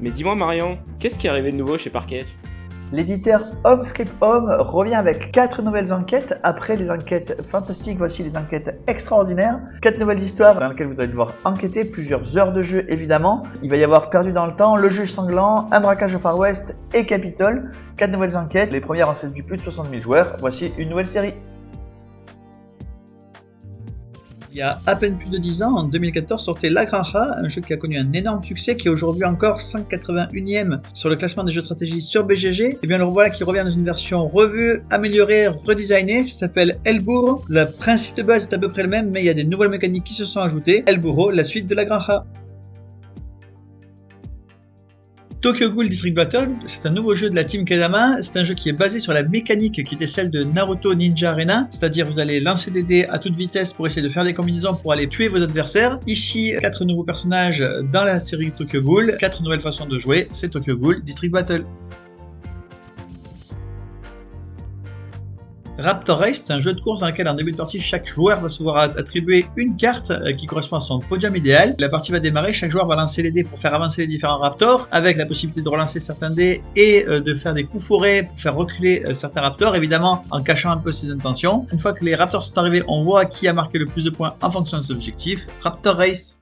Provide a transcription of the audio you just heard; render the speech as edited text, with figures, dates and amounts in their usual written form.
Mais dis-moi Marion, qu'est-ce qui est arrivé de nouveau chez Parquet? L'éditeur HomeScript Home revient avec 4 nouvelles enquêtes. Après les enquêtes fantastiques, voici les enquêtes extraordinaires. 4 nouvelles histoires dans lesquelles vous allez devoir enquêter, plusieurs heures de jeu évidemment. Il va y avoir Perdu dans le temps, Le juge sanglant, Un braquage au Far West et Capitole. 4 nouvelles enquêtes, les premières ont séduit plus de 60 000 joueurs. Voici une nouvelle série. Il y a à peine plus de 10 ans, en 2014, sortait La Granja, un jeu qui a connu un énorme succès, qui est aujourd'hui encore 181e sur le classement des jeux de stratégie sur BGG. Et bien le voilà qui revient dans une version revue, améliorée, redesignée, ça s'appelle El Burro. Le principe de base est à peu près le même, mais il y a des nouvelles mécaniques qui se sont ajoutées. El Burro, la suite de La Granja. Tokyo Ghoul District Battle, c'est un nouveau jeu de la team Kedama. C'est un jeu qui est basé sur la mécanique qui était celle de Naruto Ninja Arena, c'est-à-dire vous allez lancer des dés à toute vitesse pour essayer de faire des combinaisons pour aller tuer vos adversaires. Ici, 4 nouveaux personnages dans la série Tokyo Ghoul, 4 nouvelles façons de jouer, c'est Tokyo Ghoul District Battle. Raptor Race, c'est un jeu de course dans lequel en début de partie, chaque joueur va se voir attribuer une carte qui correspond à son podium idéal. La partie va démarrer, chaque joueur va lancer les dés pour faire avancer les différents raptors, avec la possibilité de relancer certains dés et de faire des coups forés pour faire reculer certains raptors, évidemment en cachant un peu ses intentions. Une fois que les raptors sont arrivés, on voit qui a marqué le plus de points en fonction de ses objectifs. Raptor Race.